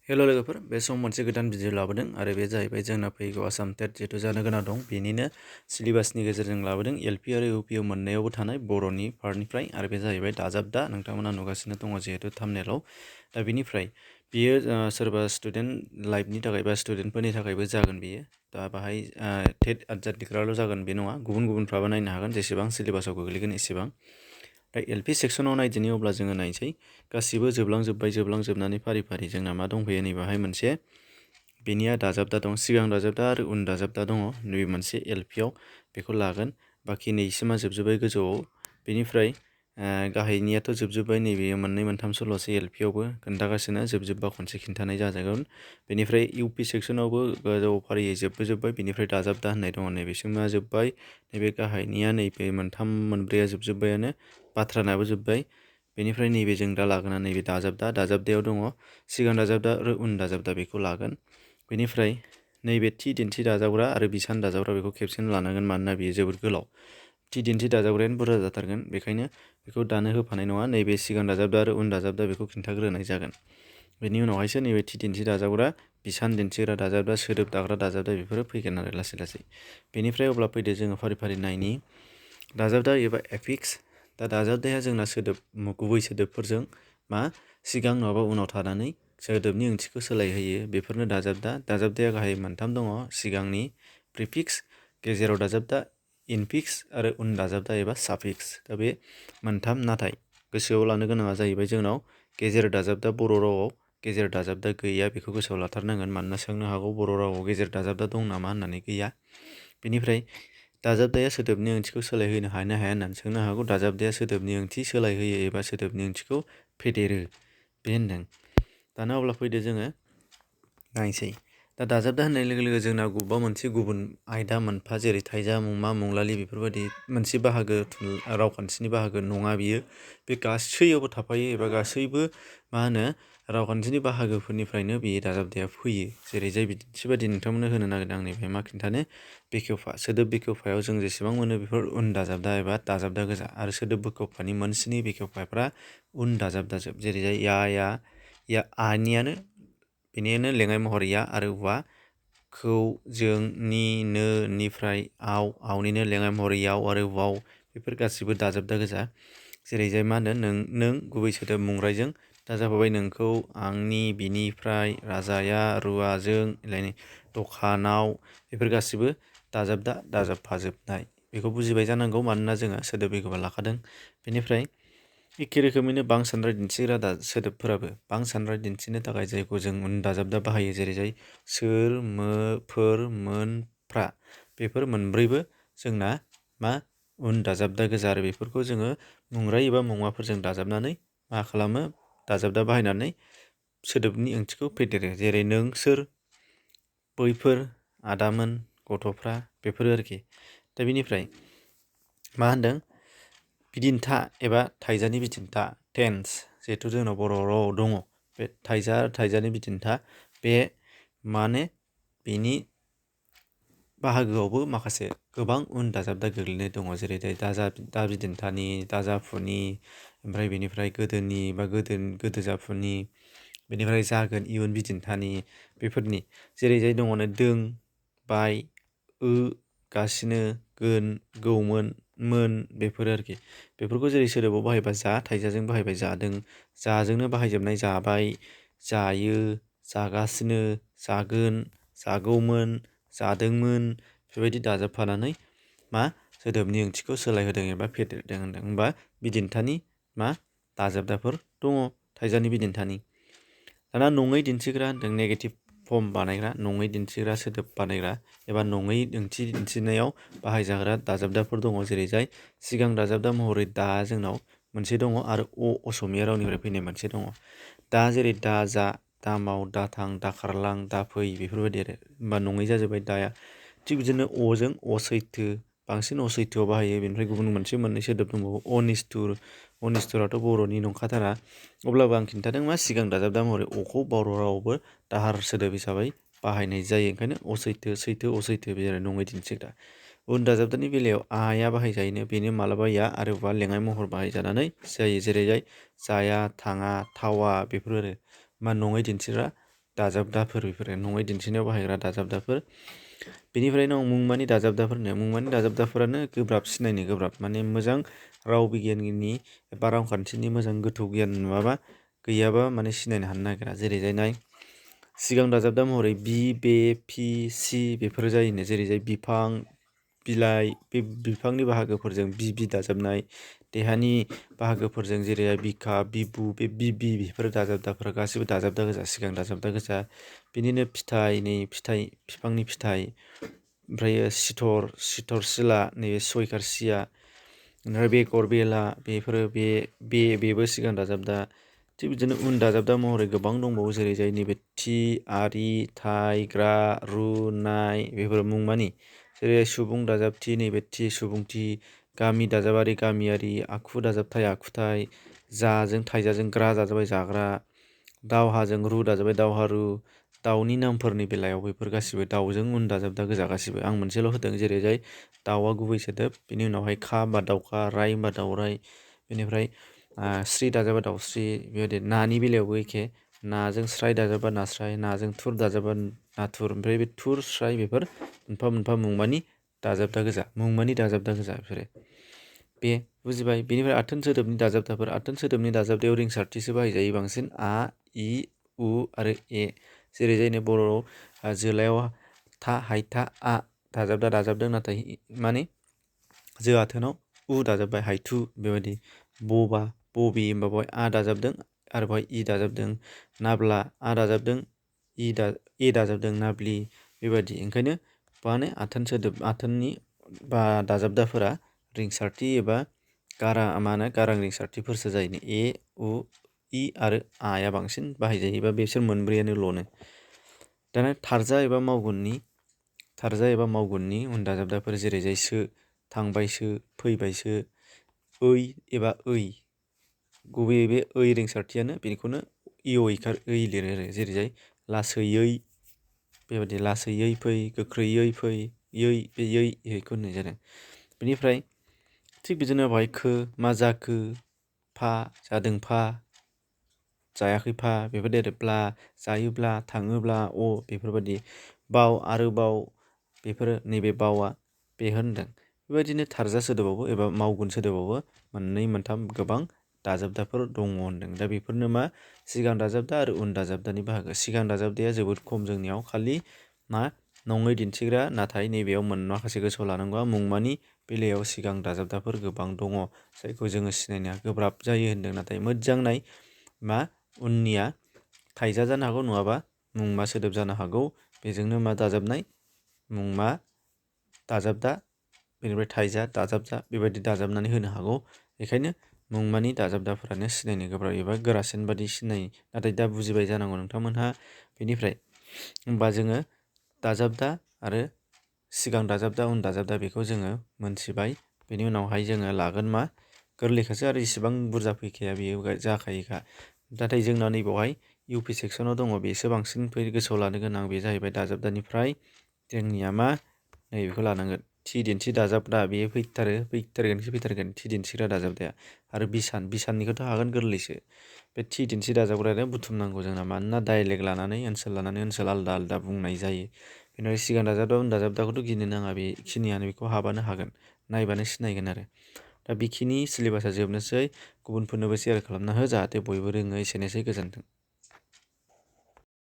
हेल' लोगोफोर बे समाव मोनसे गोदान भिडिअ लाबोदों आरो बे जाहैबाय जोंना फैगौ आसाम टेट जिहेथु जानो गोनां दं बेनिनो सिलेबासनि गेजेरजों लाबोदों एलपि आरो इउपिआव मोननैयावबो थानाय बर'नि पार्टनिफ्राय आरो बे जाहैबाय दाजाबदा नोंथांमोना नुगासिनो दङ जिहेतु थाम्बनेलाव दा बेनिफ्राय बियो सोरबा स्टुडेन्ट लाइफनि थाखाय बा स्टुडेन्टफोरनि थाखायबो जागोन बियो दा बाहाय टेट आनजाद लिरग्राल' जागोन बे नङा गुबुनफ्राबो नायनो हागोन जेसेबां सिलेबासाव गोग्लैगोन एसेबां दा एलपि सेक्सनाव नायदिनि अब्ला जोङो नायसै गासिबो जोबलांजोबनानै फारि फारि जोंना मा दंफैयो नैबाहाय मोनसे बेनिया दाजाबदा दं सिगां दाजाबदा आरो उन दाजाबदा दङ नैबे मोनसे एलपिआव बेखौ लागोन बाखि नैसिमा जोबजोब्बाय गोजौआव बेनिफ्राय गाहायनियाथ' जोबजोब्बाय नैबे मोननै मोनथामसोल'सै एलपिआवबो खोन्थागासिनो जोबजोब्बा खनसे खिन्थानाय जाजागोन बेनिफ्राय इउपि सेक्सनावबो गोजौ फारियै जोबजोब्बाय बेनिफ्राय दाजाबदा होननाय दङ नैबेसिमा जोब्बाय नैबे गाहायनिया नैबे मोनथाम मोनब्रैया जोबजोब्बायानो बाथ्रानाबो जोब्बाय बेनिफ्राय नैबे जों दा लागोना नैबे दाजाबदायाव दङ सिगां दाजाबदा आरो उन दाजाबदा बेखौ लागोन बेनिफ्राय नैबे थि दिन्थि दाजाबग्रा आरो बिसान दाजाबग्रा बेखौ खेबसेनो लानांगोन मानोना बेयो जोबोद गोलाव थि दिन्थि दाजाबग्रायानो बुरजा जाथारगोन बेखायनो बेखौ दानो होफानाय नङा नैबे सिगां दाजाबदा आरो उन दाजाबदा बेखौ खिन्थाग्रोनाय जागोन बेनि उनावहायसो नैबे थि दिन्थि दाजाबग्रा बिसान दिन्थिग्रा दाजाबदा सोदोब दाग्रा दाजाबदा बेफोरो फैगोन आरो लासै बेनिफ्राय अब्ला फैदो जोङो फारि फारि नायनि दाजाबदा एबा एफिक्स दा दाजाबदाया जोंना गुबै सोदोबफोरजों मा सिगां नङाबा उनाव थानानै सोदोबनि ओंथिखौ सोलायहोयो बेफोरनो दाजाबदाया गाहाय मोनथाम दङ सिगांनि प्रिफिक्स गेजेराव दाजाबदा इनफिक्स आरो उन दाजाबदा एबा साफिक्स दा बे मोनथाम नाथाय गोसोआव लानो गोनाङा जाहैबाय जोंनाव गेजेर दाजाबदा बर' रावाव गेजेर दाजाबदा गैया बेखौ गोसोआव लाथारनांगोन मानोना सोंनो हागौ बर' रावाव गेजेर दाजाबदा दं नामा होननानै गैया बेनिफ्राय दाजाबदाया सोदोबनि ओंथिखौ सोलायहोनो हाया होननानै सोंनो हागौ दाजाबदाया सोदोबनि ओंथि सोलायहोयो एबा सोदोबनि ओंथिखौ फेदेरो बे होनदों दाना अब्ला फैदो जोङो नायसै दा दाजाबदा होननाय लोगो लोगो जोंना मोनसे गुबुन आयदा मोनफा जेरै थाइजा मुंमा मुंलालि बेफोरबायदि मोनसे बाहागो रावखान्थिनि बाहागो नङा बियो बे गासैयावबो थाफायो एबा गासैबो मा होनो रावखान्थिनि बाहागोफोरनिफ्रायनो बेयो दाजाबदाया फैयो जेरै जाय बिदिन्थि बायदि नोंथांमोननो होनो नागिरदों आंनिफ्राय मा खिन्थानो बेखेवफा सोदोब बेखेवफायाव जों जेसेबां मोनो बेफोर उन दाजाबदा एबा दाजाबदा गोजा आरो सोदोब बेखेवफानि मोनस्नि बेखेवफाफ्रा उन दाजाबदाजोब जेरै जाय या आनियानो बेनिनो लेङाइ महर या आरो वा खौ जों नि नो निफ्राय आवनिनो लेङाइ महर याव आरो वाव बेफोर गासिबो दाजाबदा गोजा जेरै जाय मा होनो नों गुबै सोदोब मुंरायजों दाजाबफाबाय नोंखौ आंनि बिनिफ्राय राजाया रुवाजों दखानाव बेफोर गासिबो दाजाबफाजोबनाय बेखौ बुजिबाय जानांगौ मानोना जोङो सोदोब बेखेवफा लाखादों बेनिफ्राय एखे रोखोमैनो बांसानराय दिन्थिग्रा सोदोबफोराबो बांसानराय दिन्थिनो थाखाय जायखौ जों उन दाजाबदा बाहायो जेरै जाय सोर फोर मोनफ्रा बेफोर मोनब्रैबो जोंना मा उन दाजाबदा गोजा आरो बेफोरखौ जोङो मुंराय एबा मुंमाफोरजों दाजाबनानै मा खालामो दाजाबदा बाहायनानै सोदोबनि ओंथिखौ फेदेरो जेरै नों सोर बैफोर आदामोन गथ'फ्रा बेफोरो आरोखि दा बेनिफ्राय मा होनदों बिदिन्था एबा थाइजानि बिदिन्था टेन्स जिहेथु जोंनाव बर' रावाव दङ बे थाइजानि बिदिन्था बे माने बेनि बाहागोआवबो माखासे गोबां उन दाजाबदा गोग्लैनाय दङ जेरै दा बिदिन्थानि दाजाफुनि ओमफ्राय बेनिफ्राय गोदोनि बा गोदो जाफुनि बेनिफ्राय जागोन इयुन बिदिन्थानि बेफोरनि जेरै जाय दङनो दों बाय गासिनो गोन गौमोन मोन बेफोर आरोखि बेफोरखौ जेरै सोदोबाव बाहायबा जा थाइजाजों बाहायबाय जादों जाजोंनो बाहायजोबनाय जाबाय जायो जागासिनो जागोन जागौमोन जादोंमोन बेबायदि दाजाबफानानै मा सोदोबनि ओंथिखौ सोलायहोदों एबा फेदेरदों होनदों होमबा बिदिन्थानि मा दाजाबदाफोर दङ थाइजानि बिदिन्थानि दाना नङै दिन्थिग्रा होनदों नेगेटिभ फर्म बानायग्रा नङै दिन्थिग्रा सोदोब बानायग्रा एबा नङै ओंथि दिन्थिनायाव बाहायजाग्रा दाजाबदाफोर दङ जेरै जाय सिगां दाजाबदा महरै दा जोंनाव मोनसे दङ आरो असमिया रावनिफ्राय फैनाय मोनसे दङ दा जेरै दा जा दा माव दा थां दा खारलां दा फै बेफोरबायदि आरो होमबा नङै जाजोब्बाय दाया थिग बिदिनो अजों असैथो बांसिन असैथोआव बाहायो बेनिफ्राय गुबुन मोननै सोदोब दंबावो अनिस्थुराथ' बर'नि नंखाथारा अब्लाबो आं खिन्थादों मा सिगां दाजाबदा महरै अखौ बर' रावावबो दाहार सोदोब हिसाबै बाहायनाय जायो ओंखायनो सैथो असैथो बे आरो नङै दिन्थिग्रा उन दाजाबदानि बेलायाव आया बाहायजायोनो बेनो मालाबा या आरो बा लेङाइ महर बाहायजानानै जायो जेरै जाय जाया थाङा थावा बेफोर आरो मा नङै दिन्थिग्रा दाजाबदाफोर बेफोरो नङै दिन्थिनायाव बाहायग्रा दाजाबदाफोर। बेनिफ्राय दं मुंमानि दाजाबदाफोरनो मुंमानि दाजाबदाफोरानो गोब्राब सिनायनो गोब्राब माने मोजां राव बिगियाननि एबा रावखान्थिनि मोजां गोथौ गियान नुवाबा गैयाबा माने सिनायनो हानो नागिरा। जेरैजाय नाय सिगां दाजाबदा महरै बि, बे, फि, सि बेफोरो जायोनो। जेरैजाय बिफां, बिलाइ बे बिफांनि बाहागोफोरजों बि दाजाबनाय, देहानि बाहागोफोरजों जेरैहाय बिखा, बिबु बे बेफोर दाजाबदाफोरा गासिबो दाजाबदा गोजा सिगां दाजाबदा गोजा। बिनिनो फिथाइ नै फिथाइ बिफांनि फिथाइ, ओमफ्रायो सिथर सिला नैबे सयखार सिया, ओमफ्राय बेगर बेला बेफोरो बेबो सिगां दाजाबदा। थिग बिदिनो उन दाजाबदा महरै गोबां दंबावो जेरैजाय नैबे थि, आरि, थाइ, ग्रा, रु, नाय बेफोर मुंमानि। जेरै सुबुं दाजाबथि नैबे थि सुबुंथि, गामि दाजाबारि गामियारि, आखु दाजाबथाइ आखुथाइ, जाजों थाइजाजों ग्रा दाजाबाय जाग्रा, दावहाजों रु दाजाबाय दावहारु, दाउनि नामफोरनि बेलायाव बेफोर गासिबो दाउजों उन दाजाबदा गोजा गासिबो। आं मोनसेल' होदों जेरैजाय दाउआ गुबै सोदोब, बेनि उनावहाय खा होनबा दाउखा, राय होनबा दाउराय, बेनिफ्राय स्रि दाजाबा दाउस्रि, बेबायदि नानि बेलायावबो एखे नाजों स्राय दाजाबा नास्राय, नाजों थुर दाजाबा नाथुर, ओमफ्राय बे थुर स्राय बेफोर मोनफा मोनफा मुंमानि दाजाबदा गोजा मुंमानि दाजाबदा गोजा बेफोरो। बे बुजिबाय। बेनिफ्राय आथोन सोदोबनि दाजाबदाफोर आथोन सोदोबनि दाजाबदायाव रिंसारथिसो बाहायजायो बांसिन आ, इ, उ आरो ए। जेरैजायनो बर'आव जोलायाव था हायथा आ दाजाबदों नाथाय माने जो आथोनाव उ दाजाबबाय हायथु बेबायदि। बबा बबि होमबा बेवहाय आ दाजाबदों आरो बेवहाय इ दाजाबदों। नाब्ला आ दाजाबदों ए दाजाबदों नाब्लि बेबायदि। ओंखायनो माने आथोननि बा दाजाबदाफोरा रिंसारथि एबा गारां रिंसारथिफोरसो जायो। ए, उ, इ आरो आया बांसिन बाहायजायोबा बिसोर मोनब्रैयानोल'नो। दाना थारजा एबा मावगुननि उन दाजाबदाफोर जेरैजाय थांबायसो, फैबायसो, ओइ एबा ओइ गुबैयै बे ओइ रिंसारथियानो बेखौनो ओइ लिरो आरो। जेरैजाय लासैयै बेबायदि लासैयै फै, गोख्रैयै फै, बे बेखौ होननाय जादों। बेनिफ्राय थिग बिदिनो बेवहाय मा जाखो, फा जादों फा, जायाखै फा बेफोरबायदि आरो। ब्ला जायोब्ला, थाङोब्ला अ बेफोरबायदि। बाव आरो बाव बेफोरो नैबे बावा बे होनदों। बेबायदिनो थारजा सोदोबावबो एबा मावगुन सोदोबावबो मोननै मोनथाम गोबां दाजाबदाफोर दङ होनदों। दा बेफोरनो मा सिगां दाजाबदा आरो उन दाजाबदानि बाहागो। सिगां दाजाबदाया जोबोद खम जोंनियाव खालि मा नङै दिन्थिग्रा, नाथाय नैबेयाव माखासे गोसोआव लानांगौआ मुंमानि बेलायाव सिगां दाजाबदाफोर गोबां दङ जायखौ जोङो सिनायनाया गोब्राब जायो होनदों। नाथाय मोजां नाय मा उननिया थाइजा जानो हागौ नङाबा मुंमा सोदोब जानो हागौ। बेजोंनो मा दाजाबनाय मुंमा दाजाबदा बेनिफ्राय थाइजा दाजाबदा बेबायदि दाजाबनानै होनो हागौ। बेखायनो मुंमानि दाजाबदाफोरानो सिनायनो गोब्राब एबा गोरासिन बादि सिनायो। नाथाय दा बुजिबाय जानांगौ नोंथांमोनहा। बेनिफ्राय होमबा जोङो दाजाबदा आरो सिगां दाजाबदा उन दाजाबदा बेखौ जोङो मोनथिबाय। बेनि उनावहाय जोङो लागोन मा गोरलैखासो आरो इसिबां बुरजा फैखाया बेयो जाखायोखा। नाथाय जोंना नैबावहाय इउ पि सेक्सनाव दङ बेसो बांसिन गोसोआव लानो गोनां। बे जाहैबाय दाजाबदानिफ्राय जोंनिया मा नैबेखौ लानांगोन थि दिन्थि दाजाबदा। बेयो फैथारगोन थि दिन्थिग्रा दाजाबदाया। आरो बिसाननिखौथ' हागोन गोरलैसो। बे थि दिन्थि दाजाबग्रायानो बुथुमनांगौ जोंना, मानोना डाइलेक्ट लानानै ओनसोल आलादा आलादा बुंनाय जायो। बेनिफ्राय सिगां दाजाबदा उन दाजाबदाखौथ' गिनो नाङा, बेखिनियानो बेखौ हाबानो हागोन, नायबानो सिनायगोन आरो। दा बेखिनि सिलेबासा जोबनोसै। गुबुनफोरनोबो सेयार खालामना हो जाहाथे बयबो रोङो। एसेनोसै, गोजोन्थों।